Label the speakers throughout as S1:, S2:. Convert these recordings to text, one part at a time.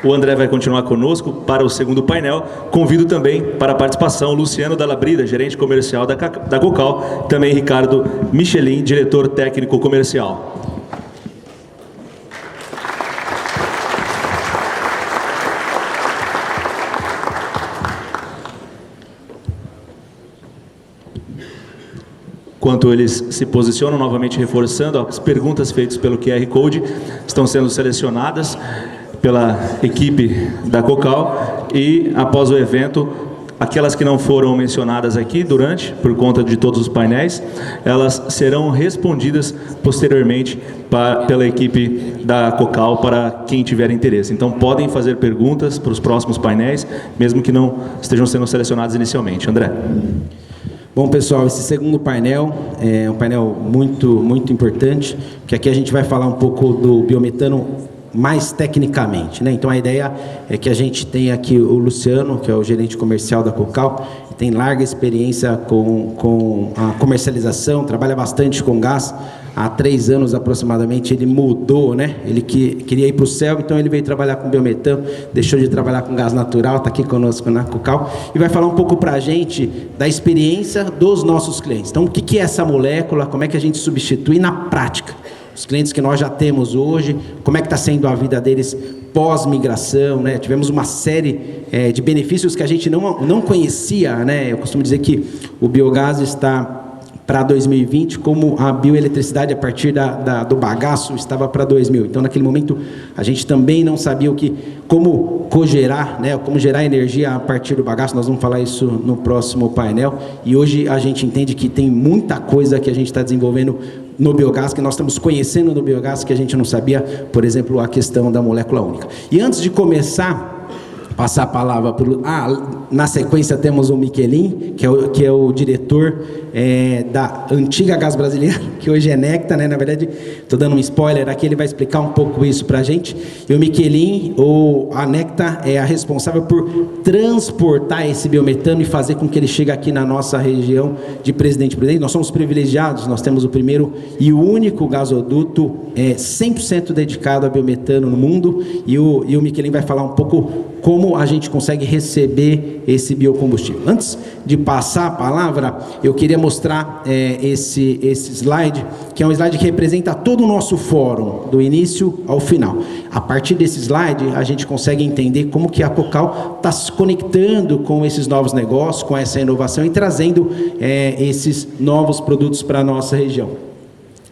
S1: O André vai continuar conosco para o segundo painel. Convido também para a participação Luciano Dallabrida, gerente comercial da Cocal, também Ricardo Michelin, diretor técnico comercial. Enquanto eles se posicionam, novamente reforçando, as perguntas feitas pelo QR Code estão sendo selecionadas pela equipe da Cocal e, após o evento, aquelas que não foram mencionadas aqui por conta de todos os painéis, elas serão respondidas posteriormente pela equipe da Cocal para quem tiver interesse. Então, podem fazer perguntas para os próximos painéis, mesmo que não estejam sendo selecionados inicialmente. André.
S2: Bom, pessoal, esse segundo painel é um painel muito importante, porque aqui a gente vai falar um pouco do biometano mais tecnicamente, né? Então, a ideia é que a gente tem aqui o Luciano, que é o gerente comercial da Cocal, que tem larga experiência com a comercialização, trabalha bastante com gás. Há 3 anos aproximadamente ele mudou, né? Ele queria ir para o céu, então ele veio trabalhar com biometano, deixou de trabalhar com gás natural, está aqui conosco na Cocal e vai falar um pouco para a gente da experiência dos nossos clientes. Então, o que é essa molécula, como é que a gente substitui na prática? Os clientes que nós já temos hoje, como é que está sendo a vida deles pós-migração, né? Tivemos uma série de benefícios que a gente não conhecia, né? Eu costumo dizer que o biogás está para 2020, como a bioeletricidade a partir do bagaço estava para 2000. Então, naquele momento, a gente também não sabia como cogerar, né, como gerar energia a partir do bagaço. Nós vamos falar isso no próximo painel. E hoje a gente entende que tem muita coisa que a gente está desenvolvendo no biogás, que nós estamos conhecendo no biogás, que a gente não sabia, por exemplo, a questão da molécula única. E antes de começar, passar a palavra na sequência temos o Michelin, que é o diretor da antiga Gás Brasileira, que hoje é Necta, né? Na verdade, estou dando um spoiler aqui, ele vai explicar um pouco isso para a gente. E o Michelin, a Necta, é a responsável por transportar esse biometano e fazer com que ele chegue aqui na nossa região de Presidente Prudente. Nós somos privilegiados, nós temos o primeiro e o único gasoduto 100% dedicado a biometano no mundo, e o Michelin vai falar um pouco como a gente consegue receber esse biocombustível. Antes de passar a palavra, eu queria mostrar esse slide, que é um slide que representa todo o nosso fórum, do início ao final. A partir desse slide, a gente consegue entender como que a Cocal está se conectando com esses novos negócios, com essa inovação e trazendo esses novos produtos para a nossa região.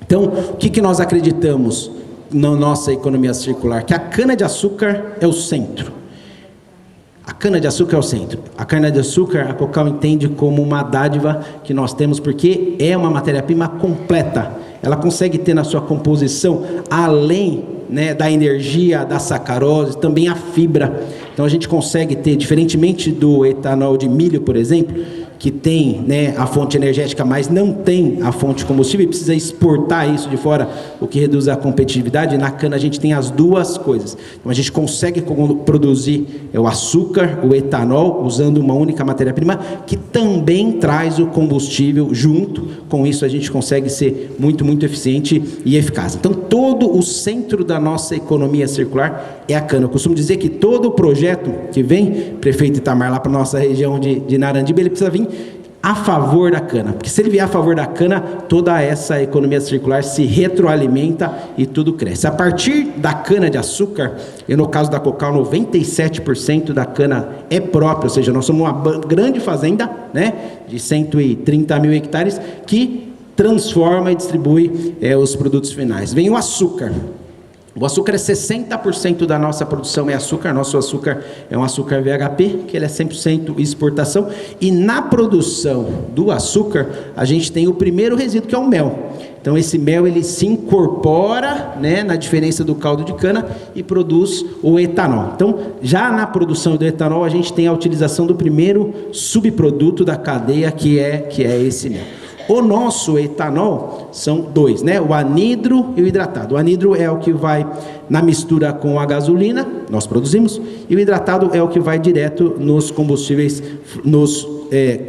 S2: Então, o que nós acreditamos na nossa economia circular? Que a cana-de-açúcar é o centro. A cana-de-açúcar é o centro. A cana-de-açúcar, a Cocal entende como uma dádiva que nós temos, porque é uma matéria-prima completa. Ela consegue ter na sua composição, além, né, da energia, da sacarose, também a fibra. Então, a gente consegue ter, diferentemente do etanol de milho, por exemplo, que tem, né, a fonte energética, mas não tem a fonte de combustível e precisa exportar isso de fora, o que reduz a competitividade. Na cana a gente tem as duas coisas. Então a gente consegue produzir o açúcar, o etanol, usando uma única matéria-prima, que também traz o combustível junto. Com isso a gente consegue ser muito eficiente e eficaz. Então todo o centro da nossa economia circular é a cana. Eu costumo dizer que todo o projeto que vem, prefeito Itamar, lá para a nossa região de Narandiba, ele precisa vir a favor da cana, porque se ele vier a favor da cana, toda essa economia circular se retroalimenta e tudo cresce. A partir da cana-de-açúcar, e no caso da Cocal, 97% da cana é própria, ou seja, nós somos uma grande fazenda, né, de 130 mil hectares, que transforma e distribui os produtos finais. Vem o açúcar. O açúcar é 60% da nossa produção é açúcar. Nosso açúcar é um açúcar VHP, que ele é 100% exportação. E na produção do açúcar, a gente tem o primeiro resíduo, que é o mel. Então, esse mel, ele se incorpora, né, na diferença do caldo de cana e produz o etanol. Então, já na produção do etanol, a gente tem a utilização do primeiro subproduto da cadeia, que é esse mel. O nosso etanol são dois, né? O anidro e o hidratado. O anidro é o que vai na mistura com a gasolina, nós produzimos, e o hidratado é o que vai direto nos combustíveis, nos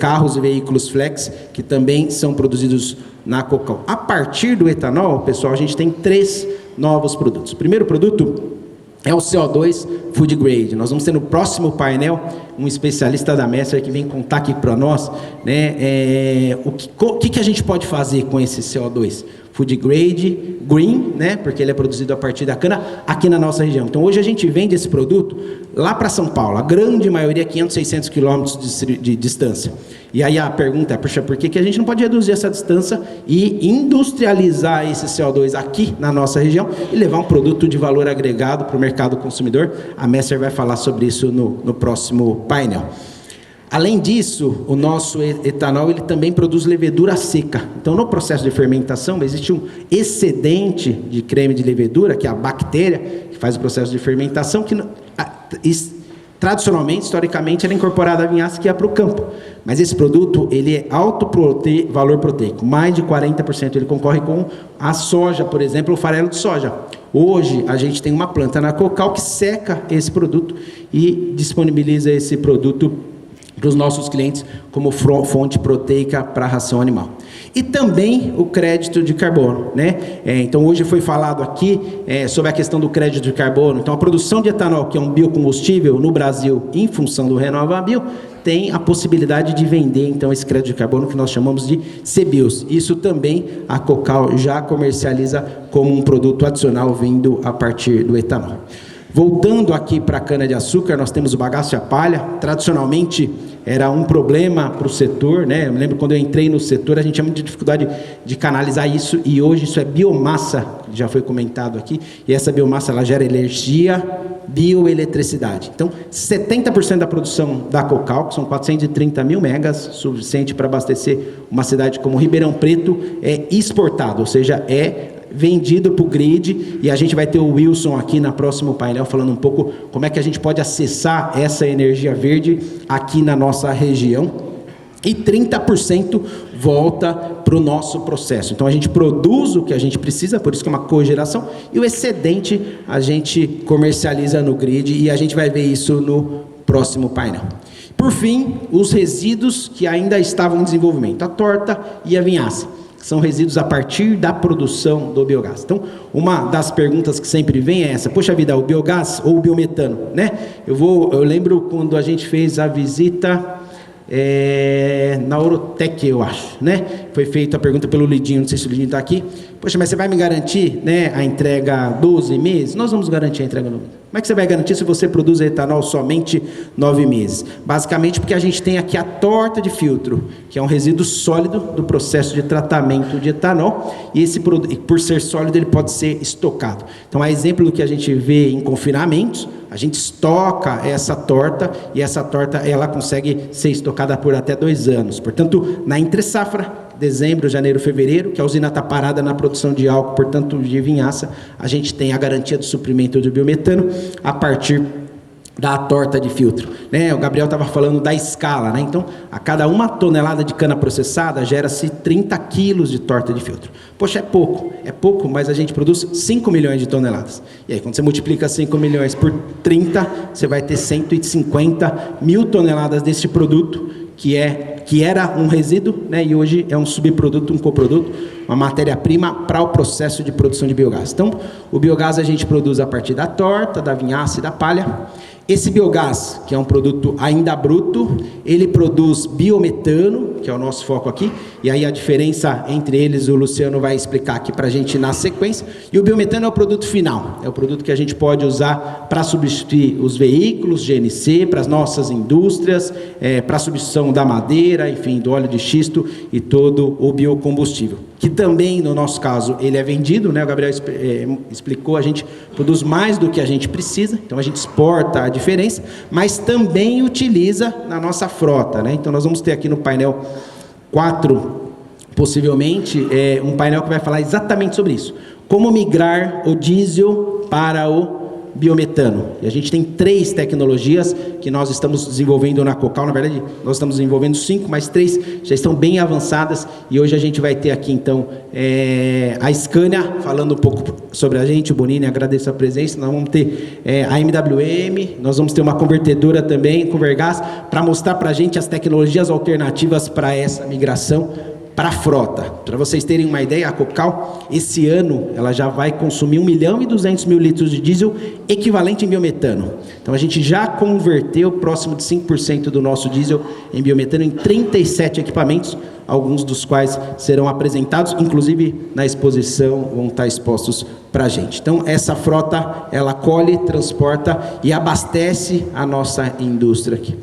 S2: carros e veículos flex, que também são produzidos na Cocal. A partir do etanol, pessoal, a gente tem 3 novos produtos. O primeiro produto é o CO2 Food Grade. Nós vamos ter no próximo painel um especialista da Messer que vem contar aqui para nós, né, o que a gente pode fazer com esse CO2 Food Grade Green, né, porque ele é produzido a partir da cana aqui na nossa região. Então hoje a gente vende esse produto lá para São Paulo, a grande maioria 500, 600 quilômetros de distância. E aí a pergunta é, puxa, por que a gente não pode reduzir essa distância e industrializar esse CO2 aqui na nossa região e levar um produto de valor agregado para o mercado consumidor? A Messer vai falar sobre isso no próximo painel. Além disso, o nosso etanol ele também produz levedura seca. Então, no processo de fermentação, existe um excedente de creme de levedura, que é a bactéria que faz o processo de fermentação, que tradicionalmente, historicamente, era incorporada a vinhaça que ia para o campo. Mas esse produto, ele é alto valor proteico, mais de 40%. Ele concorre com a soja, por exemplo, o farelo de soja. Hoje, a gente tem uma planta na Cocal que seca esse produto e disponibiliza esse produto para os nossos clientes como fonte proteica para a ração animal. E também o crédito de carbono, né? Então hoje foi falado aqui sobre a questão do crédito de carbono. Então a produção de etanol, que é um biocombustível no Brasil, em função do RenovaBio, tem a possibilidade de vender então esse crédito de carbono que nós chamamos de CBIOS. Isso também a Cocal já comercializa como um produto adicional vindo a partir do etanol. Voltando aqui para a cana-de-açúcar, nós temos o bagaço e a palha. Tradicionalmente era um problema para o setor, né? Eu me lembro quando eu entrei no setor, a gente tinha muita dificuldade de canalizar isso, e hoje isso é biomassa, já foi comentado aqui, e essa biomassa ela gera energia, bioeletricidade. Então, 70% da produção da Cocal, que são 430 mil megas, suficiente para abastecer uma cidade como Ribeirão Preto, é exportado, ou seja, é vendido para o grid, e a gente vai ter o Wilson aqui no próximo painel falando um pouco como é que a gente pode acessar essa energia verde aqui na nossa região, e 30% volta para o nosso processo. Então a gente produz o que a gente precisa, por isso que é uma cogeração, e o excedente a gente comercializa no grid, e a gente vai ver isso no próximo painel. Por fim, os resíduos que ainda estavam em desenvolvimento, a torta e a vinhaça. São resíduos a partir da produção do biogás. Então, uma das perguntas que sempre vem é essa: poxa vida, o biogás ou o biometano, né? Eu lembro quando a gente fez a visita na Orotec, eu acho, né? Foi feita a pergunta pelo Lidinho, não sei se o Lidinho está aqui. Poxa, mas você vai me garantir, né, a entrega 12 meses? Nós vamos garantir a entrega 12 meses. Como é que você vai garantir se você produz etanol somente 9 meses? Basicamente porque a gente tem aqui a torta de filtro, que é um resíduo sólido do processo de tratamento de etanol, e esse produto, por ser sólido, ele pode ser estocado. Então, a exemplo do que a gente vê em confinamentos, a gente estoca essa torta, e essa torta ela consegue ser estocada por até 2 anos. Portanto, na entre-safra, dezembro, janeiro, fevereiro, que a usina está parada na produção de álcool, portanto de vinhaça, a gente tem a garantia do suprimento de biometano a partir da torta de filtro, né? O Gabriel estava falando da escala, né? Então, a cada 1 tonelada de cana processada, gera-se 30 quilos de torta de filtro. Poxa, é pouco, mas a gente produz 5 milhões de toneladas. E aí, quando você multiplica 5 milhões por 30, você vai ter 150 mil toneladas desse produto, que era um resíduo, né, e hoje é um subproduto, um coproduto, uma matéria-prima para o processo de produção de biogás. Então, o biogás a gente produz a partir da torta, da vinhaça e da palha. Esse biogás, que é um produto ainda bruto, ele produz biometano, que é o nosso foco aqui, e aí a diferença entre eles o Luciano vai explicar aqui para a gente na sequência. E o biometano é o produto final, é o produto que a gente pode usar para substituir os veículos GNC, para as nossas indústrias, para a substituição da madeira, enfim, do óleo de xisto e todo o biocombustível. Que também, no nosso caso, ele é vendido, né? O Gabriel explicou, a gente produz mais do que a gente precisa, então a gente exporta a diferença, mas também utiliza na nossa frota, né? Então nós vamos ter aqui no painel 4, possivelmente, um painel que vai falar exatamente sobre isso. Como migrar o diesel para o biometano. E a gente tem 3 tecnologias que nós estamos desenvolvendo na Cocal. Na verdade, nós estamos desenvolvendo 5, mas 3 já estão bem avançadas. E hoje a gente vai ter aqui, então, a Scania falando um pouco sobre a gente, o Bonini, agradeço a presença. Nós vamos ter a MWM, nós vamos ter uma convertedora também, Convergás, para mostrar para a gente as tecnologias alternativas para essa migração para a frota. Para vocês terem uma ideia, a Cocal, esse ano, ela já vai consumir 1.200.000 litros de diesel equivalente em biometano. Então, a gente já converteu próximo de 5% do nosso diesel em biometano em 37 equipamentos, alguns dos quais serão apresentados, inclusive na exposição, vão estar expostos para a gente. Então, essa frota, ela colhe, transporta e abastece a nossa indústria aqui.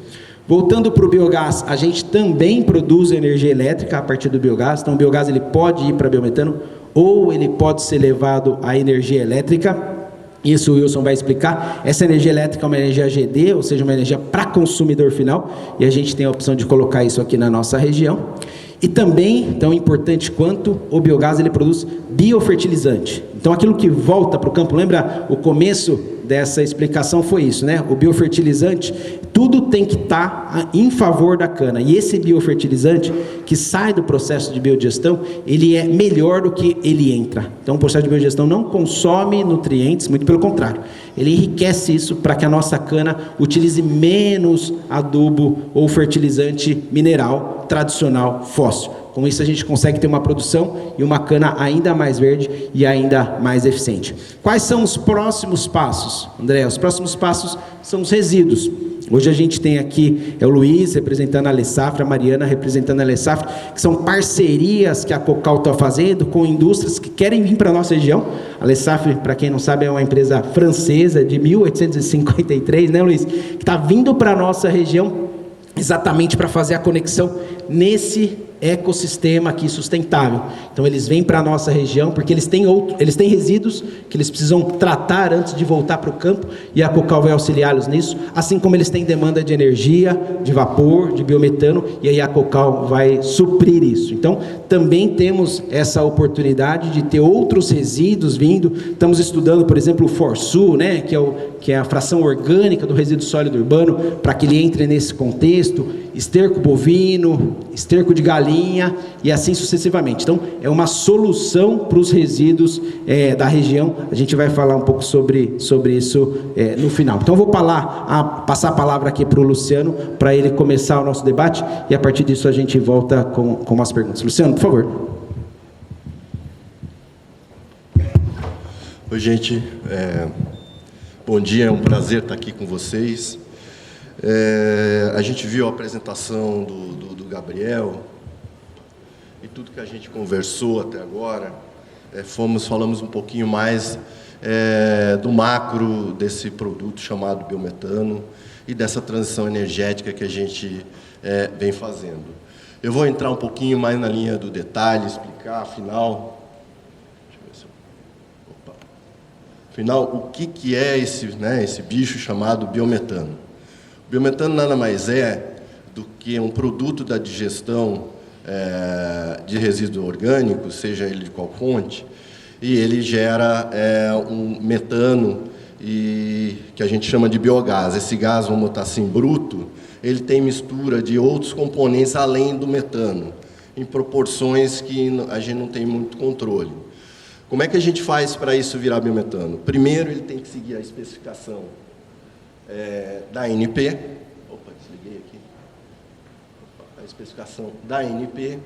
S2: Voltando para o biogás, a gente também produz energia elétrica a partir do biogás. Então, o biogás ele pode ir para biometano ou ele pode ser levado à energia elétrica. Isso o Wilson vai explicar. Essa energia elétrica é uma energia GD, ou seja, uma energia para consumidor final. E a gente tem a opção de colocar isso aqui na nossa região. E também, tão importante quanto, o biogás ele produz biofertilizante. Então, aquilo que volta para o campo, lembra o começo dessa explicação foi isso, né? O biofertilizante, tudo tem que estar em favor da cana. E esse biofertilizante que sai do processo de biodigestão, ele é melhor do que ele entra. Então, o processo de biodigestão não consome nutrientes, muito pelo contrário. Ele enriquece isso para que a nossa cana utilize menos adubo ou fertilizante mineral tradicional fóssil. Com isso a gente consegue ter uma produção e uma cana ainda mais verde e ainda mais eficiente. Quais são os próximos passos, André? Os próximos passos são os resíduos. Hoje a gente tem aqui o Luiz representando a Alessafra, a Mariana representando a Alessafra, que são parcerias que a Cocal está fazendo com indústrias que querem vir para a nossa região. A Alessafra, para quem não sabe, é uma empresa francesa de 1853, né, Luiz? Que está vindo para a nossa região exatamente para fazer a conexão nesse ecossistema aqui sustentável. Então eles vêm para a nossa região porque eles têm resíduos que eles precisam tratar antes de voltar para o campo e a Cocal vai auxiliá-los nisso, assim como eles têm demanda de energia, de vapor, de biometano e aí a Cocal vai suprir isso. Então também temos essa oportunidade de ter outros resíduos vindo. Estamos estudando, por exemplo, o FORSU, né, que é a fração orgânica do resíduo sólido urbano, para que ele entre nesse contexto, esterco bovino, esterco de galinha e assim sucessivamente. Então, é uma solução para os resíduos da região. A gente vai falar um pouco sobre isso no final. Então, eu vou passar a palavra aqui para o Luciano, para ele começar o nosso debate, e a partir disso a gente volta com umas perguntas. Luciano, por favor.
S3: Oi, gente. Bom dia, é um prazer estar aqui com vocês. A gente viu a apresentação do Gabriel e tudo que a gente conversou até agora, falamos um pouquinho mais do macro desse produto chamado biometano e dessa transição energética que a gente vem fazendo. Eu vou entrar um pouquinho mais na linha do detalhe, explicar, afinal, o que é esse bicho chamado biometano. O biometano nada mais é do que um produto da digestão de resíduo orgânico, seja ele de qual fonte, e ele gera um metano que a gente chama de biogás. Esse gás, vamos botar assim, bruto, ele tem mistura de outros componentes além do metano, em proporções que a gente não tem muito controle. Como é que a gente faz para isso virar biometano? Primeiro, ele tem que seguir a especificação da ANP. Opa, desliguei aqui. A especificação da ANP.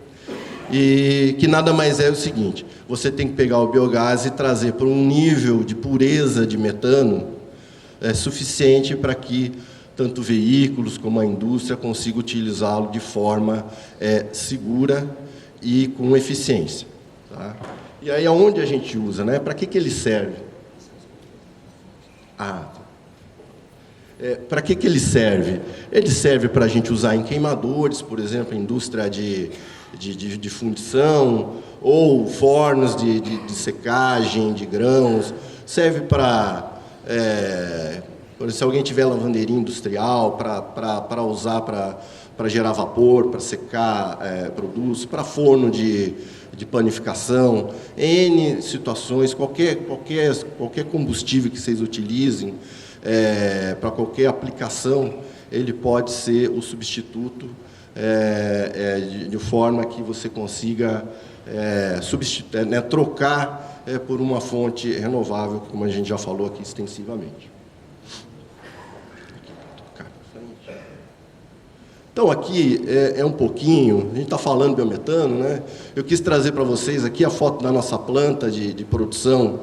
S3: E que nada mais é o seguinte: você tem que pegar o biogás e trazer para um nível de pureza de metano suficiente para que tanto veículos como a indústria consigam utilizá-lo de forma segura e com eficiência. Tá? E aí, aonde a gente usa, né? Para que ele serve? Para que ele serve? Ele serve para a gente usar em queimadores, por exemplo, indústria de fundição, ou fornos de secagem de grãos. Serve para, se alguém tiver lavanderia industrial, para usar para gerar vapor, para secar produtos, para forno de panificação, N situações, qualquer combustível que vocês utilizem, para qualquer aplicação, ele pode ser o substituto de forma que você consiga trocar por uma fonte renovável, como a gente já falou aqui extensivamente. Então, aqui é um pouquinho, a gente está falando de biometano, né? Eu quis trazer para vocês aqui a foto da nossa planta de produção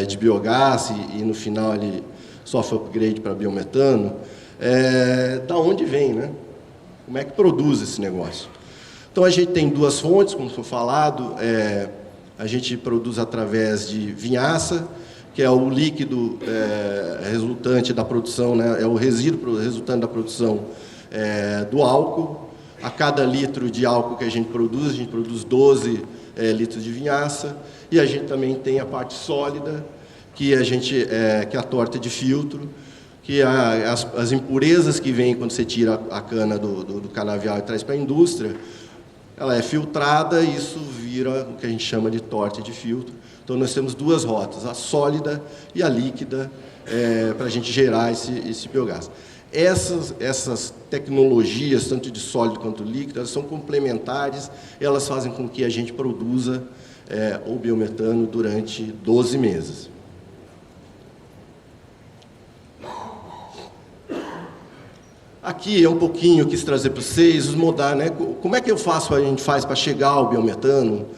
S3: de biogás, e no final ele sofre upgrade para biometano. Da onde vem, né? Como é que produz esse negócio? Então, a gente tem duas fontes, como foi falado, a gente produz através de vinhaça, que é o líquido resultante da produção, né? É o resíduo resultante da produção do álcool. A cada litro de álcool que a gente produz 12 litros de vinhaça. E a gente também tem a parte sólida, que que é a torta de filtro, que as impurezas que vêm quando você tira a cana do canavial e traz para a indústria, ela é filtrada e isso vira o que a gente chama de torta de filtro. Então, nós temos duas rotas, a sólida e a líquida, para a gente gerar esse biogás. Essas tecnologias, tanto de sólido quanto líquido, elas são complementares, elas fazem com que a gente produza o biometano durante 12 meses. Aqui é um pouquinho, eu quis trazer para vocês, né? Como é que a gente faz para chegar ao biometano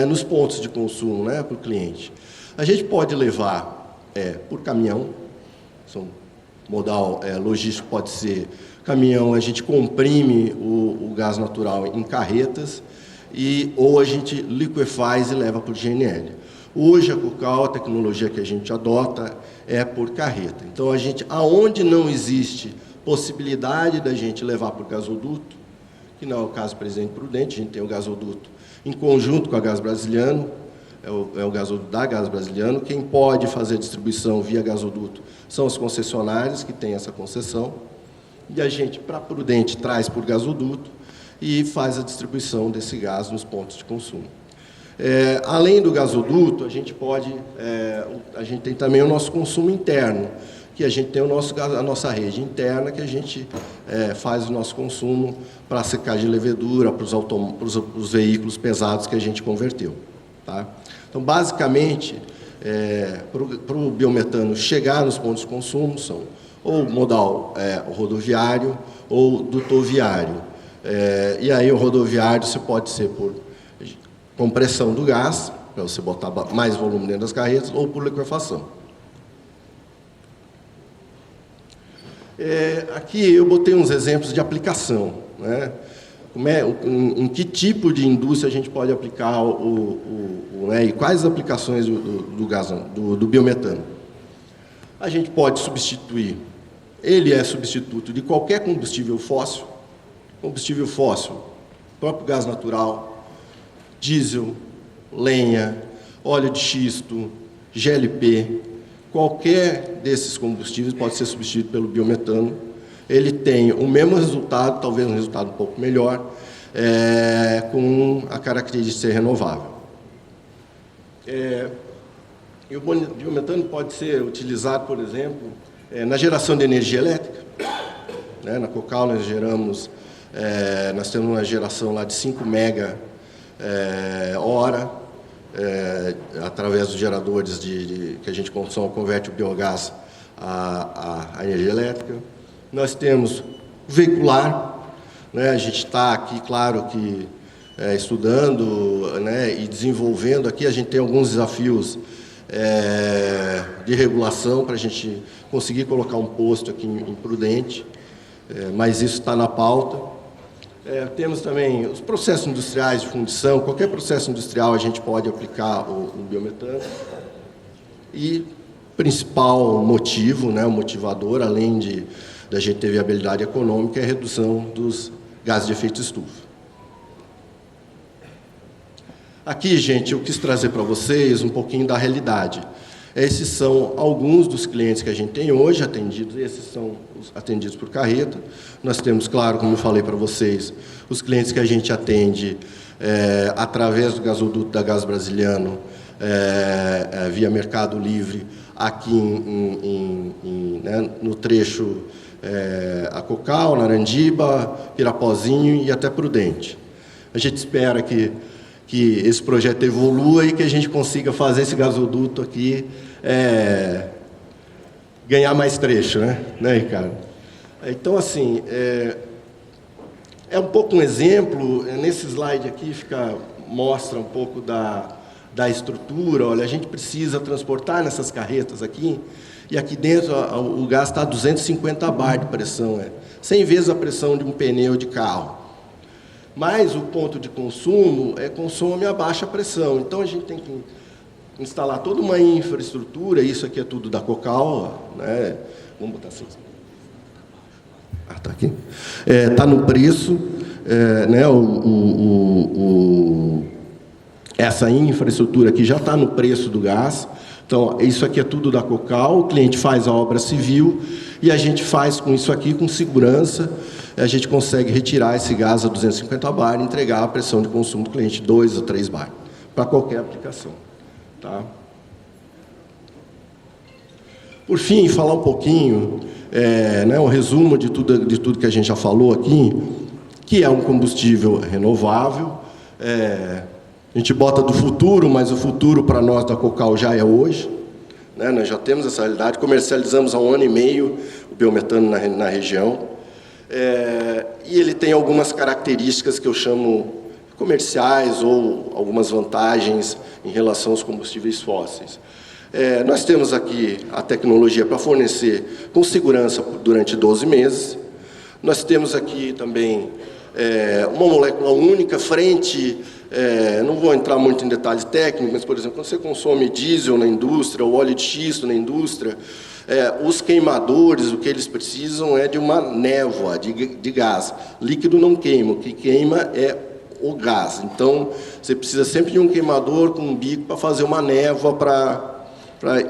S3: nos pontos de consumo, né, para o cliente? A gente pode levar por caminhão, modal logístico pode ser caminhão, a gente comprime o gás natural em carretas, ou a gente liquefaz e leva por GNL. Hoje, a Cocal, a tecnologia que a gente adota é por carreta. Então, aonde não existe possibilidade da gente levar por gasoduto, que não é o caso do Presidente Prudente, a gente tem o gasoduto em conjunto com a Gás Brasiliano, é o gasoduto da Gás Brasiliano. Quem pode fazer distribuição via gasoduto são os concessionários que têm essa concessão, e a gente, para Prudente, traz por gasoduto e faz a distribuição desse gás nos pontos de consumo. Além do gasoduto, a gente tem também o nosso consumo interno, que a gente tem a nossa rede interna, que a gente faz o nosso consumo para secagem de levedura, para os veículos pesados que a gente converteu. Tá? Então, basicamente, para o biometano chegar nos pontos de consumo, são ou modal rodoviário ou dutoviário. E aí o rodoviário você pode ser por compressão do gás, para você botar mais volume dentro das carretas, ou por liquefação. Aqui eu botei uns exemplos de aplicação, né? Em que tipo de indústria a gente pode aplicar e quais as aplicações do biometano. A gente pode substituir, ele é substituto de qualquer combustível fóssil, próprio gás natural, diesel, lenha, óleo de xisto, GLP, qualquer desses combustíveis pode ser substituído pelo biometano. Ele tem o mesmo resultado, talvez um resultado um pouco melhor, com a característica de ser renovável. E o biometano pode ser utilizado, por exemplo, na geração de energia elétrica. Na Cocal nós temos uma geração lá de 5 mega hora, através dos geradores que a gente converte o biogás à energia elétrica. Nós temos veicular, né? A gente está aqui, claro que estudando, né, e desenvolvendo aqui. A gente tem alguns desafios de regulação para a gente conseguir colocar um posto aqui em Prudente, mas isso está na pauta. Temos também os processos industriais de fundição. Qualquer processo industrial a gente pode aplicar o biometano. E principal motivo, né, o motivador, além da gente ter viabilidade econômica, é a redução dos gases de efeito estufa. Aqui, gente, eu quis trazer para vocês um pouquinho da realidade. Esses são alguns dos clientes que a gente tem hoje atendidos, esses são os atendidos por carreta. Nós temos, claro, como eu falei para vocês, os clientes que a gente atende através do gasoduto da Gás Brasiliano, via Mercado Livre, aqui no trecho a Cocal, Narandiba, Pirapozinho e até Prudente. A gente espera que esse projeto evolua e que a gente consiga fazer esse gasoduto aqui ganhar mais trecho, né, Ricardo? Então, assim, É um pouco um exemplo, nesse slide aqui mostra um pouco da estrutura. Olha, a gente precisa transportar nessas carretas aqui, e aqui dentro o gás está a 250 bar de pressão, 100 vezes a pressão de um pneu de carro. Mas o ponto de consumo consome a baixa pressão. Então a gente tem que instalar toda uma infraestrutura, isso aqui é tudo da Cocal, né? Vamos botar assim. Está aqui. Está no preço, né? Essa infraestrutura aqui já está no preço do gás. Então, isso aqui é tudo da Cocal, o cliente faz a obra civil e a gente faz com isso aqui com segurança, a gente consegue retirar esse gás a 250 bar e entregar a pressão de consumo do cliente 2 ou 3 bar, para qualquer aplicação. Tá? Por fim, falar um pouquinho, um resumo de tudo que a gente já falou aqui, que é um combustível renovável. A gente bota do futuro, mas o futuro para nós da Cocal já é hoje. Né? Nós já temos essa realidade, comercializamos há 1 ano e meio o biometano na região. E ele tem algumas características que eu chamo comerciais ou algumas vantagens em relação aos combustíveis fósseis. Nós temos aqui a tecnologia para fornecer com segurança durante 12 meses. Nós temos aqui também uma molécula única frente... não vou entrar muito em detalhes técnicos, mas, por exemplo, quando você consome diesel na indústria, ou óleo de xisto na indústria, os queimadores, o que eles precisam é de uma névoa de gás. Líquido não queima, o que queima é o gás. Então, você precisa sempre de um queimador com um bico para fazer uma névoa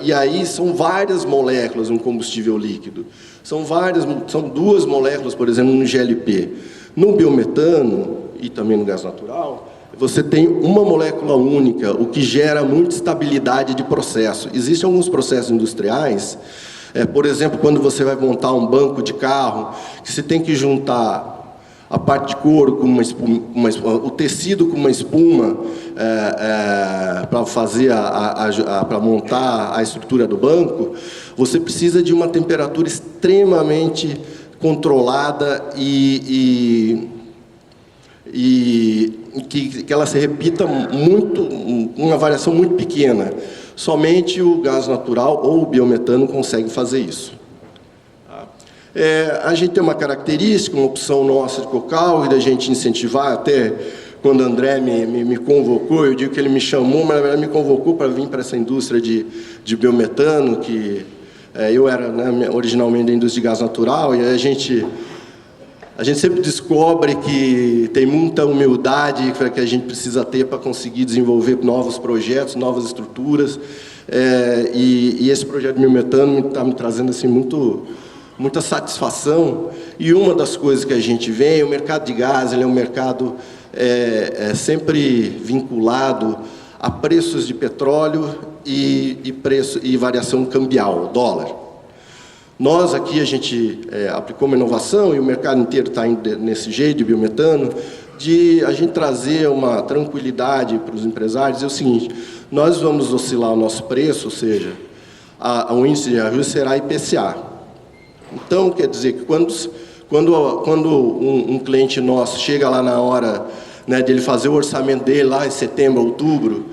S3: e aí são várias moléculas no combustível líquido. São 2 moléculas, por exemplo, no GLP. No biometano e também no gás natural, você tem uma molécula única, o que gera muita estabilidade de processo. Existem alguns processos industriais, por exemplo, quando você vai montar um banco de carro, que você tem que juntar a parte de couro com uma espuma, o tecido com uma espuma para fazer para montar a estrutura do banco, você precisa de uma temperatura extremamente controlada e que ela se repita muito, uma variação muito pequena. Somente o gás natural ou o biometano consegue fazer isso. A gente tem uma característica, uma opção nossa de Cocal, e da gente incentivar, até quando o André me convocou, eu digo que ele me chamou, mas na verdade me convocou para vir para essa indústria de biometano, que eu era, né, originalmente da indústria de gás natural, e a gente sempre descobre que tem muita humildade que a gente precisa ter para conseguir desenvolver novos projetos, novas estruturas, e esse projeto de biometano está me trazendo assim, muita satisfação. E uma das coisas que a gente vê, o mercado de gás, ele é um mercado sempre vinculado a preços de petróleo e variação cambial, dólar. Nós aqui, a gente aplicou uma inovação, e o mercado inteiro está indo nesse jeito de biometano, de a gente trazer uma tranquilidade para os empresários. É o seguinte, nós vamos oscilar o nosso preço, ou seja, o índice de ajuste será IPCA. Então, quer dizer que quando um cliente nosso chega lá na hora, né, de ele fazer o orçamento dele, lá em setembro, outubro,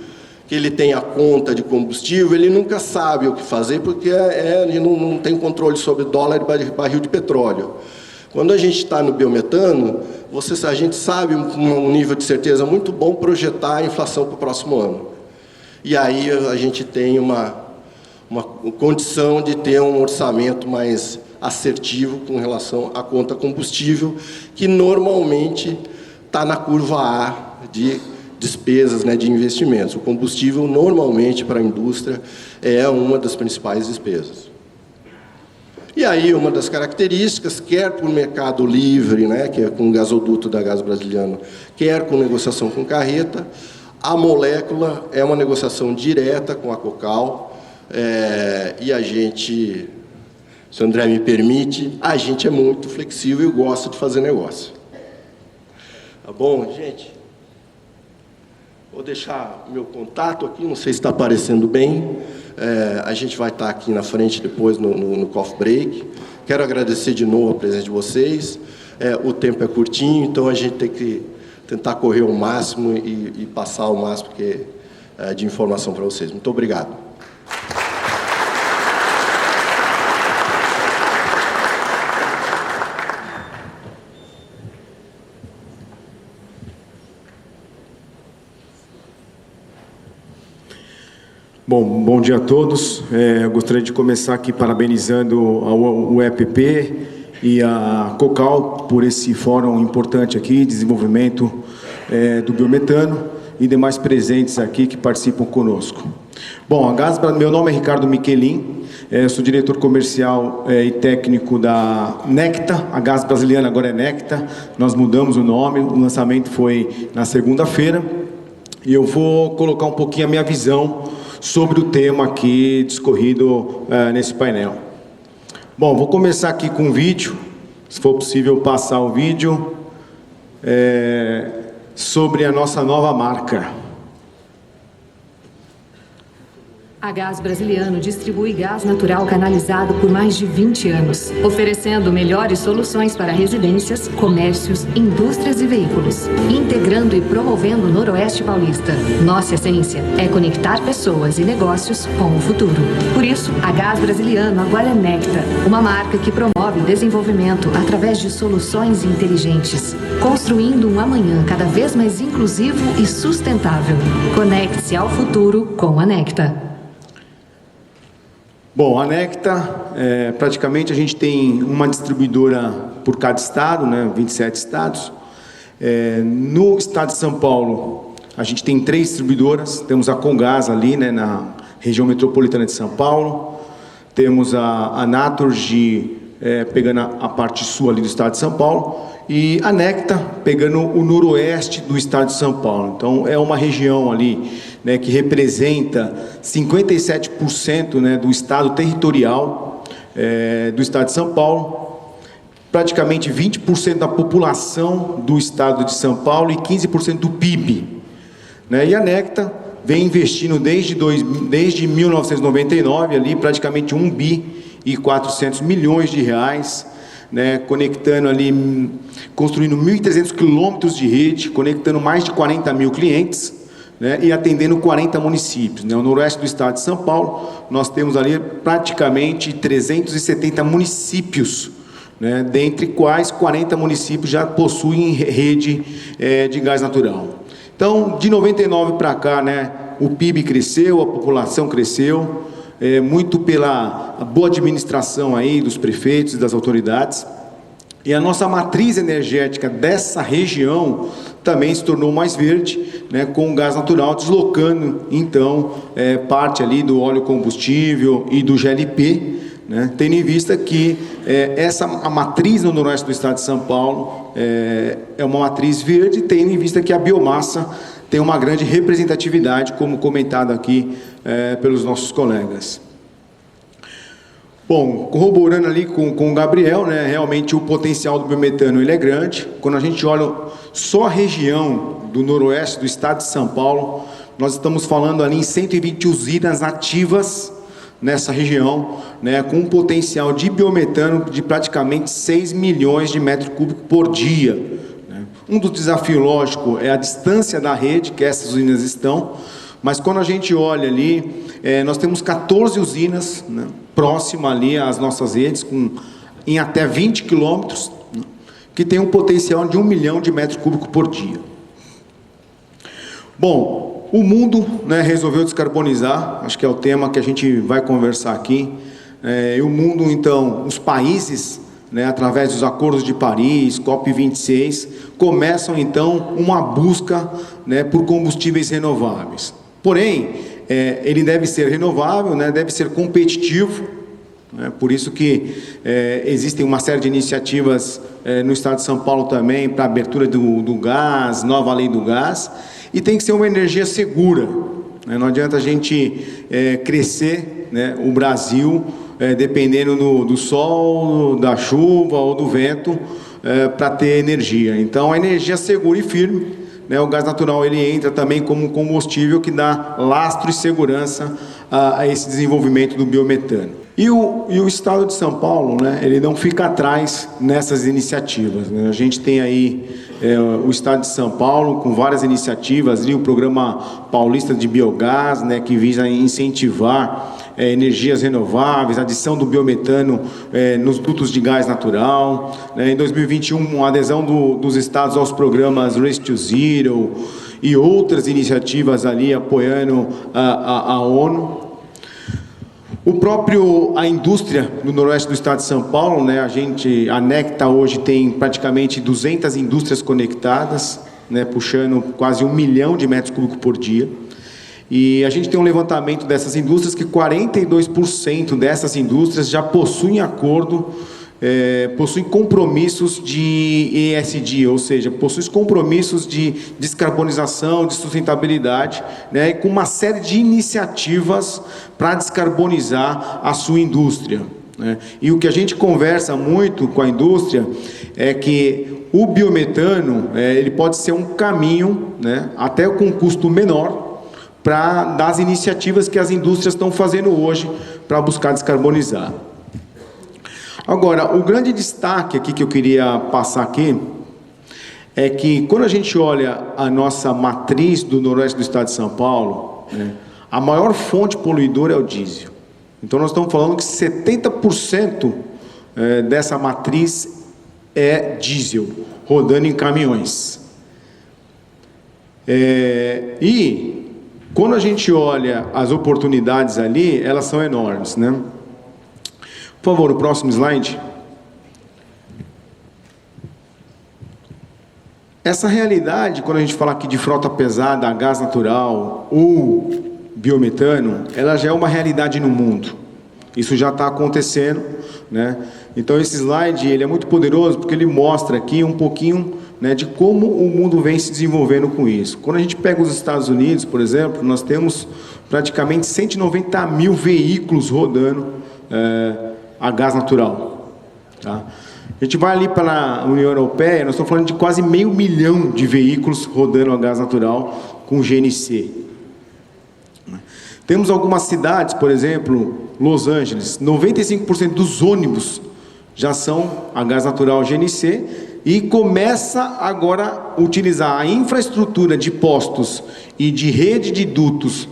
S3: que ele tem a conta de combustível, ele nunca sabe o que fazer, porque ele não tem controle sobre dólar e barril de petróleo. Quando a gente está no biometano, a gente sabe, um nível de certeza muito bom, projetar a inflação para o próximo ano. E aí a gente tem uma condição de ter um orçamento mais assertivo com relação à conta combustível, que normalmente está na curva A de despesas, né, de investimentos. O combustível, normalmente, para a indústria, é uma das principais despesas. E aí, uma das características, quer por mercado livre, né, que é com o gasoduto da Gás Brasiliano, quer com negociação com carreta, a molécula é uma negociação direta com a Cocal, e a gente, se o André me permite, a gente é muito flexível e gosta de fazer negócio. Tá bom, gente? Vou deixar o meu contato aqui, não sei se está aparecendo bem. A gente vai estar aqui na frente depois no coffee break. Quero agradecer de novo a presença de vocês. o tempo é curtinho, então a gente tem que tentar correr o máximo e passar o máximo de informação para vocês. Muito obrigado.
S4: Bom dia a todos. Eu gostaria de começar aqui parabenizando o EPP e a Cocal por esse fórum importante aqui, desenvolvimento do biometano e demais presentes aqui que participam conosco. Bom, a Gasbras, meu nome é Ricardo Michelin, sou diretor comercial e técnico da Necta, a Gás brasiliana agora é Necta, nós mudamos o nome, o lançamento foi na segunda-feira, e eu vou colocar um pouquinho a minha visão sobre o tema aqui discorrido nesse painel. Bom, vou começar aqui com um vídeo, se for possível passar o vídeo, sobre a nossa nova marca.
S5: A Gás Brasiliano distribui gás natural canalizado por mais de 20 anos, oferecendo melhores soluções para residências, comércios, indústrias e veículos, integrando e promovendo o Noroeste Paulista. Nossa essência é conectar pessoas e negócios com o futuro. Por isso, a Gás Brasiliano agora é Necta, uma marca que promove o desenvolvimento através de soluções inteligentes, construindo um amanhã cada vez mais inclusivo e sustentável. Conecte-se ao futuro com a Necta.
S4: Bom, a Necta, praticamente a gente tem uma distribuidora por cada estado, né, 27 estados. No estado de São Paulo, a gente tem 3 distribuidoras. Temos a Comgás ali, né, na região metropolitana de São Paulo. Temos a Naturgy, pegando a parte sul ali do estado de São Paulo. E a Necta, pegando o noroeste do estado de São Paulo. Então, é uma região ali, né, que representa 57%, né, do estado territorial do estado de São Paulo, praticamente 20% da população do estado de São Paulo e 15% do PIB. Né? E a Necta vem investindo desde 1999, ali, praticamente 1 bi e 400 milhões de reais, né, conectando ali, construindo 1.300 quilômetros de rede, conectando mais de 40 mil clientes, né, e atendendo 40 municípios. Né? No noroeste do estado de São Paulo, nós temos ali praticamente 370 municípios, né, dentre quais 40 municípios já possuem rede de gás natural. Então, de 99 para cá, né, o PIB cresceu, a população cresceu, muito pela boa administração aí dos prefeitos e das autoridades. E a nossa matriz energética dessa região também se tornou mais verde, né, com o gás natural, deslocando, então, parte ali do óleo combustível e do GLP, né, tendo em vista que a matriz no noroeste do estado de São Paulo é uma matriz verde, tendo em vista que a biomassa tem uma grande representatividade, como comentado aqui pelos nossos colegas. Bom, corroborando ali com o Gabriel, né, realmente o potencial do biometano ele é grande. Quando a gente olha só a região do noroeste do estado de São Paulo, nós estamos falando ali em 120 usinas ativas nessa região, né, com um potencial de biometano de praticamente 6 milhões de metros cúbicos por dia. Um dos desafios, lógico, é a distância da rede que essas usinas estão, mas quando a gente olha ali, nós temos 14 usinas, né, próximas ali às nossas redes, em até 20 quilômetros, né, que tem um potencial de 1 milhão de metros cúbicos por dia. Bom, o mundo, né, resolveu descarbonizar, acho que é o tema que a gente vai conversar aqui. E o mundo, então, os países, né, através dos acordos de Paris, COP26, começam então uma busca, né, por combustíveis renováveis. Porém, ele deve ser renovável, né, deve ser competitivo, né, por isso que existem uma série de iniciativas no estado de São Paulo também para abertura do gás, nova lei do gás, e tem que ser uma energia segura. Né, não adianta a gente crescer, né, o Brasil dependendo do sol, da chuva ou do vento para ter energia. Então, a energia segura e firme, né, o gás natural ele entra também como um combustível que dá lastro e segurança a esse desenvolvimento do biometano. E o Estado de São Paulo, né, ele não fica atrás nessas iniciativas, né? A gente tem aí o Estado de São Paulo com várias iniciativas, ali, o Programa Paulista de Biogás, né, que visa incentivar energias renováveis, adição do biometano nos dutos de gás natural, né? Em 2021, a adesão dos estados aos programas Race to Zero e outras iniciativas ali apoiando a ONU. A indústria no noroeste do estado de São Paulo, né, a Necta hoje tem praticamente 200 indústrias conectadas, né, puxando quase 1 milhão de metros cúbicos por dia. E a gente tem um levantamento dessas indústrias que 42% dessas indústrias já possuem acordo, possuem compromissos de ESG, ou seja, possuem compromissos de descarbonização, de sustentabilidade, né, e com uma série de iniciativas para descarbonizar a sua indústria, né? E o que a gente conversa muito com a indústria é que o biometano, ele pode ser um caminho, né, até com um custo menor, das iniciativas que as indústrias estão fazendo hoje para buscar descarbonizar. Agora, o grande destaque aqui que eu queria passar aqui é que quando a gente olha a nossa matriz do noroeste do estado de São Paulo, né, a maior fonte poluidora é o diesel. Então nós estamos falando que 70% dessa matriz é diesel, rodando em caminhões. E quando a gente olha as oportunidades ali, elas são enormes, né? Por favor, o próximo slide. Essa realidade, quando a gente fala aqui de frota pesada, gás natural ou biometano, ela já é uma realidade no mundo. Isso já está acontecendo, né? Então esse slide ele é muito poderoso porque ele mostra aqui um pouquinho, né, de como o mundo vem se desenvolvendo com isso. Quando a gente pega os Estados Unidos, por exemplo, nós temos praticamente 190 mil veículos rodando a gás natural, tá? A gente vai ali para a União Europeia, nós estamos falando de quase 500 mil de veículos rodando a gás natural com GNC. Temos algumas cidades, por exemplo, Los Angeles, 95% dos ônibus já são a gás natural GNC e começa agora a utilizar a infraestrutura de postos e de rede de dutos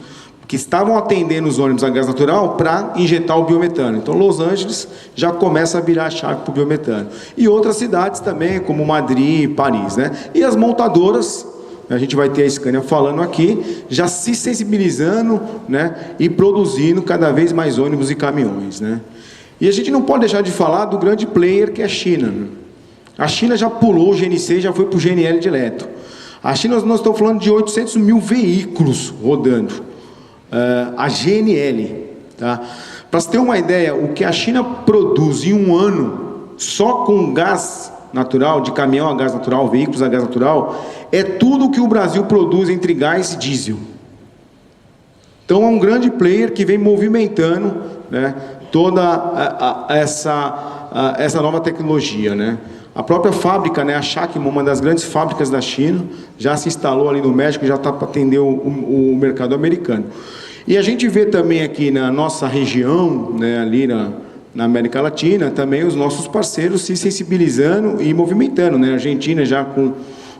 S4: que estavam atendendo os ônibus a gás natural para injetar o biometano. Então, Los Angeles já começa a virar a chave para o biometano. E outras cidades também, como Madrid, Paris, né? E as montadoras, a gente vai ter a Scania falando aqui, já se sensibilizando, né, e produzindo cada vez mais ônibus e caminhões, né? E a gente não pode deixar de falar do grande player que é a China, né? A China já pulou o GNC, já foi para o GNL direto. A China, nós estamos falando de 800 mil veículos rodando. A GNL, tá? Para você ter uma ideia, o que a China produz em um ano, só com gás natural, de caminhão a gás natural, veículos a gás natural, é tudo que o Brasil produz entre gás e diesel. Então é um grande player que vem movimentando, né, toda essa nova tecnologia, né? A própria fábrica, né, a Shakima, uma das grandes fábricas da China, já se instalou ali no México, já está para atender o mercado americano. E a gente vê também aqui na nossa região, né, ali na América Latina, também os nossos parceiros se sensibilizando e movimentando, né? A Argentina já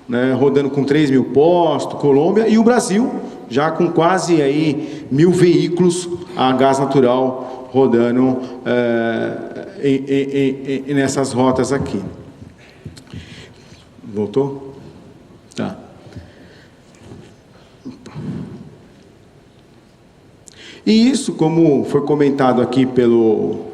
S4: né, rodando com 3 mil postos, Colômbia, e o Brasil já com quase aí 1.000 veículos a gás natural rodando nessas rotas aqui. Voltou? Tá. E isso, como foi comentado aqui pelo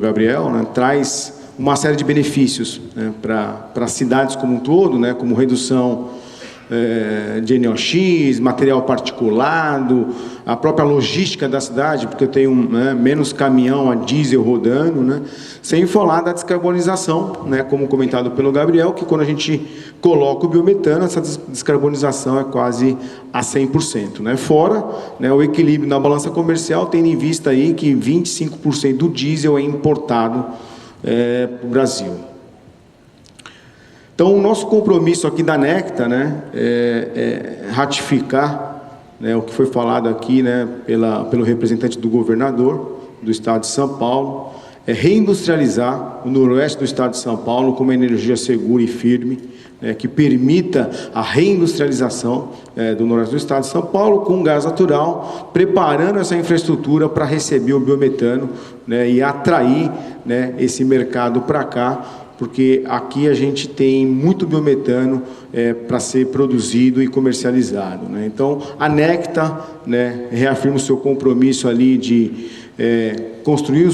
S4: Gabriel, né, traz uma série de benefícios, né, para as cidades como um todo, né, como redução de NOx, material particulado, a própria logística da cidade, porque eu tenho menos caminhão a diesel rodando, né, sem falar da descarbonização, né, como comentado pelo Gabriel, que quando a gente coloca o biometano, essa descarbonização é quase a 100%. Né, fora, né, o equilíbrio na balança comercial, tendo em vista aí que 25% do diesel é importado para o Brasil. Então, o nosso compromisso aqui da Necta, né, é ratificar, né, o que foi falado aqui, né, pelo representante do governador, do estado de São Paulo, é reindustrializar o noroeste do estado de São Paulo com uma energia segura e firme, que permita a reindustrialização do noroeste do estado de São Paulo com gás natural, preparando essa infraestrutura para receber o biometano, e atrair, esse mercado para cá, porque aqui a gente tem muito biometano para ser produzido e comercializado. Então, a Necta reafirma o seu compromisso ali de construir,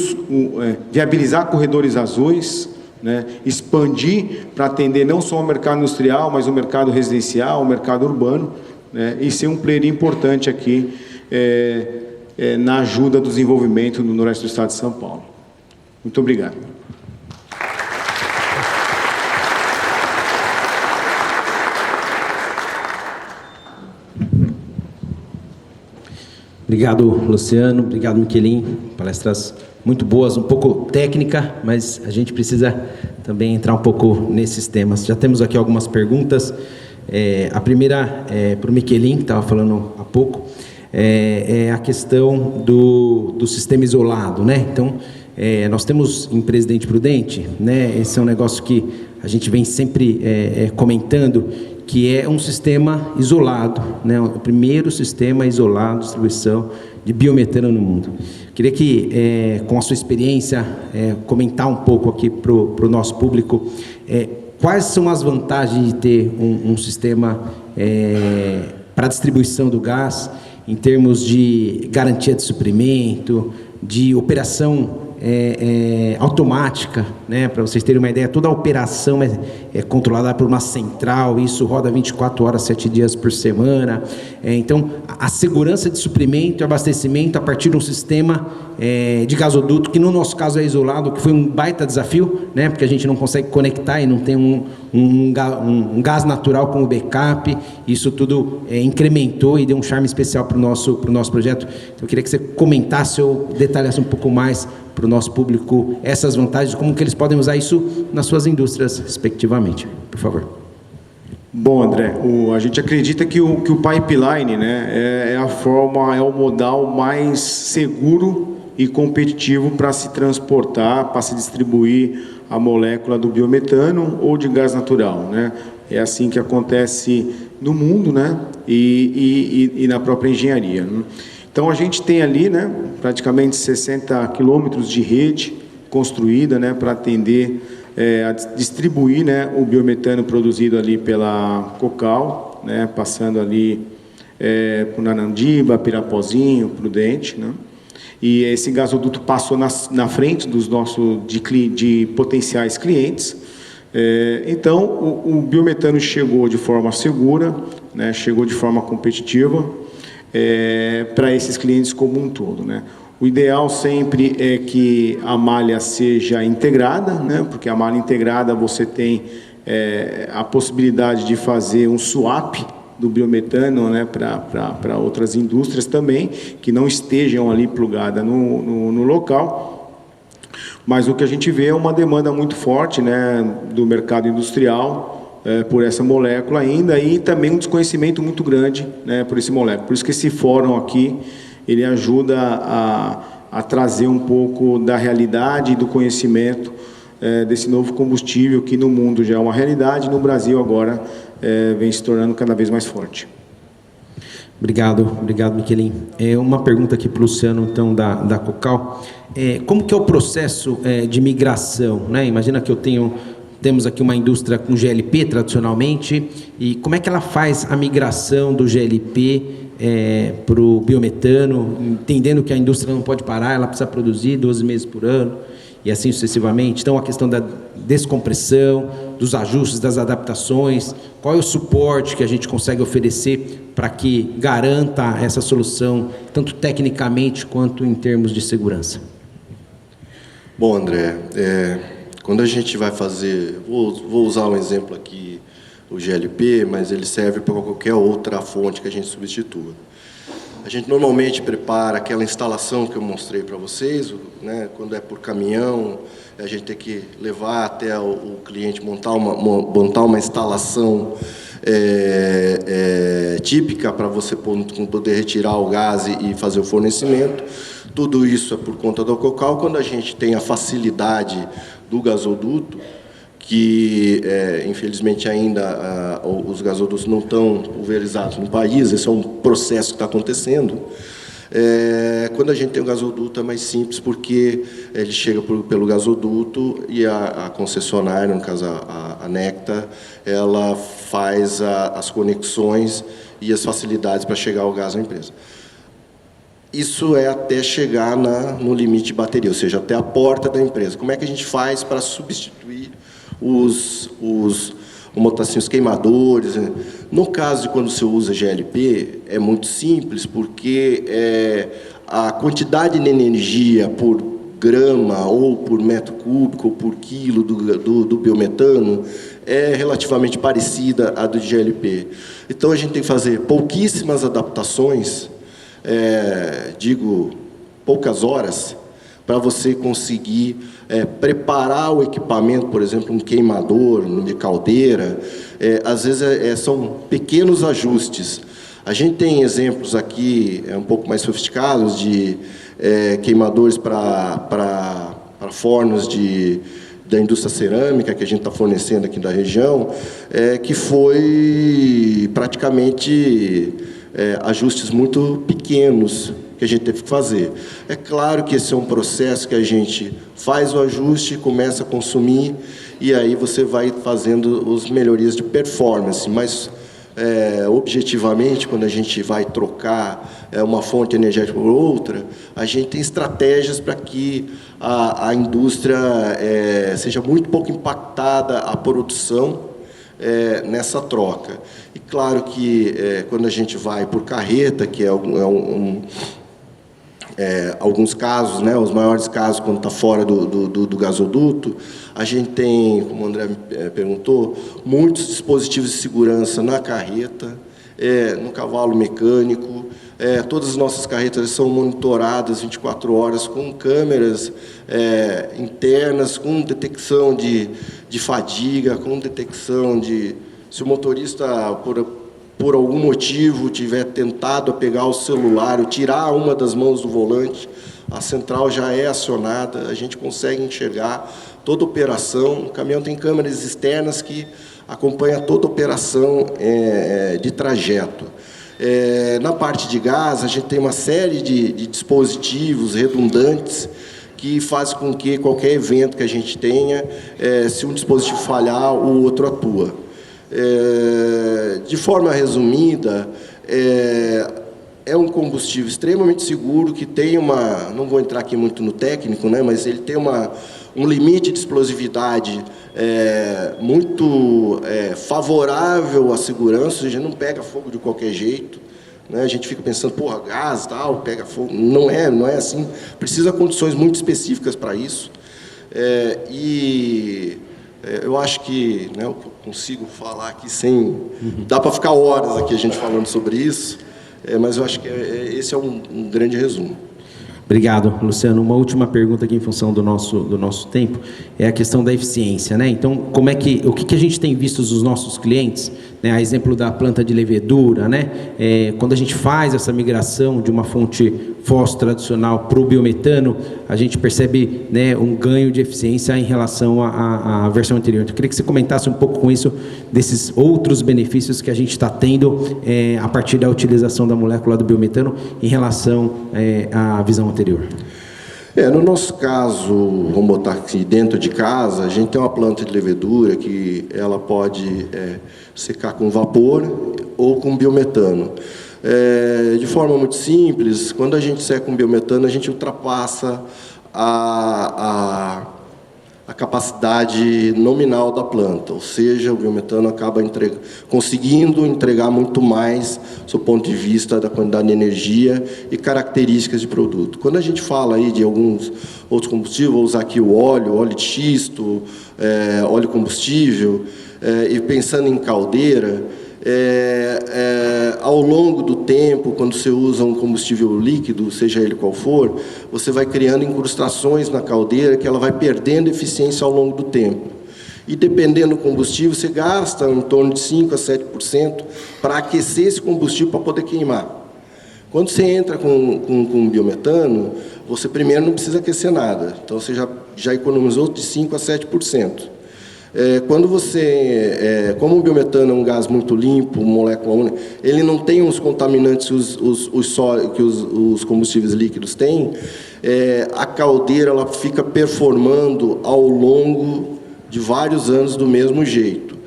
S4: viabilizar corredores azuis, expandir para atender não só o mercado industrial, mas o mercado residencial, o mercado urbano, e ser um player importante aqui na ajuda do desenvolvimento no noroeste do estado de São Paulo. Muito obrigado.
S2: Obrigado, Luciano. Obrigado, Miquelin. Palestras muito boas, um pouco técnica, mas a gente precisa também entrar um pouco nesses temas. Já temos aqui algumas perguntas. A primeira é para o Miquelin, que estava falando há pouco, é a questão do sistema isolado, Então, nós temos em Presidente Prudente, esse é um negócio que a gente vem sempre comentando, que é um sistema isolado, o primeiro sistema isolado de distribuição de biometano no mundo. Queria que, com a sua experiência, comentar um pouco aqui para o nosso público, quais são as vantagens de ter um sistema para distribuição do gás, em termos de garantia de suprimento, de operação automática, para vocês terem uma ideia, toda a operação é controlada por uma central, isso roda 24 horas, 7 dias por semana. Então, a segurança de suprimento e abastecimento a partir de um sistema de gasoduto, que no nosso caso é isolado, que foi um baita desafio, porque a gente não consegue conectar e não tem um gás natural como backup. Isso tudo incrementou e deu um charme especial para o nosso projeto. Então, eu queria que você comentasse ou detalhasse um pouco mais para o nosso público essas vantagens, como que eles podem usar isso nas suas indústrias, respectivamente. Por favor.
S4: Bom, André, a gente acredita que o pipeline, é o modal mais seguro e competitivo para se transportar, para se distribuir a molécula do biometano ou de gás natural, É assim que acontece no mundo, e na própria engenharia. Então, a gente tem ali, praticamente 60 quilômetros de rede construída, para atender, a distribuir, o biometano produzido ali pela Cocal, passando ali por Narandiba, Pirapozinho, Prudente, E esse gasoduto passou na frente dos nossos de potenciais clientes. Então, o biometano chegou de forma segura, chegou de forma competitiva, para esses clientes como um todo, O ideal sempre é que a malha seja integrada, porque a malha integrada você tem a possibilidade de fazer um swap do biometano, para outras indústrias também, que não estejam ali plugadas no local. Mas o que a gente vê é uma demanda muito forte, do mercado industrial, por essa molécula ainda, e também um desconhecimento muito grande, por esse molécula. Por isso que esse fórum aqui, ele ajuda a trazer um pouco da realidade e do conhecimento desse novo combustível, que no mundo já é uma realidade, no Brasil agora vem se tornando cada vez mais forte.
S2: Obrigado, Miquelin. Uma pergunta aqui para o Luciano, então, da Cocal. Como que é o processo de migração? Imagina que temos aqui uma indústria com GLP tradicionalmente, e como é que ela faz a migração do GLP para o biometano, entendendo que a indústria não pode parar, ela precisa produzir 12 meses por ano, e assim sucessivamente. Então, a questão da descompressão, dos ajustes, das adaptações, qual é o suporte que a gente consegue oferecer para que garanta essa solução, tanto tecnicamente quanto em termos de segurança?
S3: Bom, André, quando a gente vai fazer, vou usar um exemplo aqui, o GLP, mas ele serve para qualquer outra fonte que a gente substitua. A gente normalmente prepara aquela instalação que eu mostrei para vocês, quando é por caminhão, a gente tem que levar até o cliente montar uma instalação típica para você poder retirar o gás e fazer o fornecimento. Tudo isso é por conta do Cocal. Quando a gente tem a facilidade do gasoduto, que infelizmente ainda os gasodutos não estão pulverizados no país, esse é um processo que está acontecendo. Quando a gente tem o gasoduto é mais simples, porque ele chega pelo gasoduto e a concessionária, no caso a Necta, ela faz as conexões e as facilidades para chegar o gás à empresa. Isso é até chegar no limite de bateria, ou seja, até a porta da empresa. Como é que a gente faz para substituir os queimadores? No caso de quando você usa GLP, é muito simples, porque a quantidade de energia por grama, ou por metro cúbico, ou por quilo do biometano, é relativamente parecida à do GLP. Então, a gente tem que fazer pouquíssimas adaptações, digo, poucas horas, para você conseguir preparar o equipamento, por exemplo, um queimador de caldeira. Às vezes são pequenos ajustes. A gente tem exemplos aqui um pouco mais sofisticados de queimadores para fornos da indústria cerâmica, que a gente está fornecendo aqui da região, que foi praticamente ajustes muito pequenos que a gente teve que fazer. É claro que esse é um processo que a gente faz o ajuste, começa a consumir, e aí você vai fazendo as melhorias de performance, mas objetivamente, quando a gente vai trocar uma fonte energética por outra, a gente tem estratégias para que a indústria seja muito pouco impactada a produção nessa troca. E claro que quando a gente vai por carreta, que alguns casos, né, os maiores casos, quando está fora do gasoduto, a gente tem, como o André perguntou, muitos dispositivos de segurança na carreta, no cavalo mecânico. Todas as nossas carretas são monitoradas 24 horas com câmeras internas, com detecção de fadiga, com detecção de... Se o motorista, por algum motivo, tiver tentado pegar o celular ou tirar uma das mãos do volante, a central já é acionada, a gente consegue enxergar toda a operação. O caminhão tem câmeras externas que acompanham toda a operação de trajeto. Na parte de gás, a gente tem uma série de dispositivos redundantes que faz com que qualquer evento que a gente tenha, se um dispositivo falhar, o outro atua. De forma resumida, é um combustível extremamente seguro, que tem não vou entrar aqui muito no técnico, né, mas ele tem um limite de explosividade muito favorável à segurança, ou seja, não pega fogo de qualquer jeito. Né? A gente fica pensando, porra, gás, tal, pega fogo. Não é assim. Precisa de condições muito específicas para isso. Eu acho que, né, eu consigo falar aqui sem... Dá para ficar horas aqui a gente falando sobre isso, mas eu acho que esse é um grande resumo.
S2: Obrigado, Luciano. Uma última pergunta aqui em função do nosso tempo é a questão da eficiência, né? Então, o que a gente tem visto dos nossos clientes, né? A exemplo da planta de levedura, né? Quando a gente faz essa migração de uma fonte fóssil tradicional para o biometano, a gente percebe, né, um ganho de eficiência em relação à versão anterior. Então, eu queria que você comentasse um pouco com isso, desses outros benefícios que a gente está tendo a partir da utilização da molécula do biometano em relação à visão anterior.
S3: No nosso caso, vamos botar aqui dentro de casa, a gente tem uma planta de levedura que ela pode secar com vapor ou com biometano. De forma muito simples, quando a gente seca com biometano, a gente ultrapassa a capacidade nominal da planta, ou seja, o biometano acaba conseguindo entregar muito mais do ponto de vista da quantidade de energia e características de produto. Quando a gente fala aí de alguns outros combustíveis, vou usar aqui o óleo de xisto, óleo combustível, e pensando em caldeira, ao longo do tempo, quando você usa um combustível líquido, seja ele qual for, você vai criando incrustações na caldeira que ela vai perdendo eficiência ao longo do tempo. E dependendo do combustível, você gasta em torno de 5% a 7% para aquecer esse combustível para poder queimar. Quando você entra com biometano, você primeiro não precisa aquecer nada, então você já economizou de 5% a 7%. Quando como o biometano é um gás muito limpo, molécula única, ele não tem os contaminantes que os combustíveis líquidos têm, a caldeira ela fica performando ao longo de vários anos do mesmo jeito.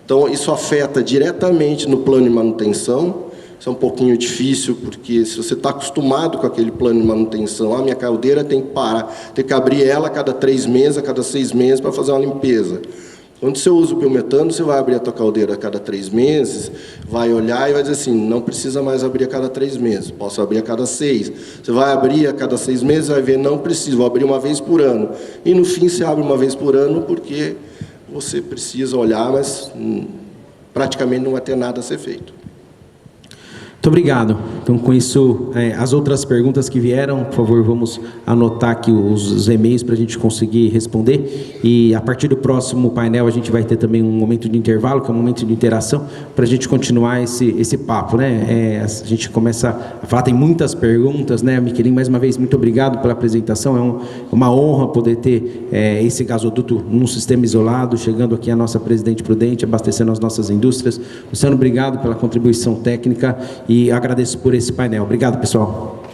S3: Então, isso afeta diretamente no plano de manutenção. Isso é um pouquinho difícil, porque se você está acostumado com aquele plano de manutenção, a minha caldeira tem que parar, tem que abrir ela a cada 3 meses, a cada 6 meses para fazer uma limpeza. Quando você usa o biometano, você vai abrir a tua caldeira a cada 3 meses, vai olhar e vai dizer assim, não precisa mais abrir a cada 3 meses, posso abrir a cada 6. Você vai abrir a cada 6 meses, vai ver, não preciso, vou abrir uma vez por ano. E no fim você abre uma vez por ano porque você precisa olhar, mas praticamente não vai ter nada a ser feito.
S2: Muito obrigado. Então, com isso, as outras perguntas que vieram, por favor, vamos anotar aqui os e-mails para a gente conseguir responder. E a partir do próximo painel, a gente vai ter também um momento de intervalo, que é um momento de interação, para a gente continuar esse papo, né? A gente começa a falar, tem muitas perguntas, né? Miquelin, mais uma vez, muito obrigado pela apresentação. É uma honra poder ter esse gasoduto num sistema isolado, chegando aqui a nossa Presidente Prudente, abastecendo as nossas indústrias. Luciano, obrigado pela contribuição técnica e agradeço por esse painel. Obrigado, pessoal.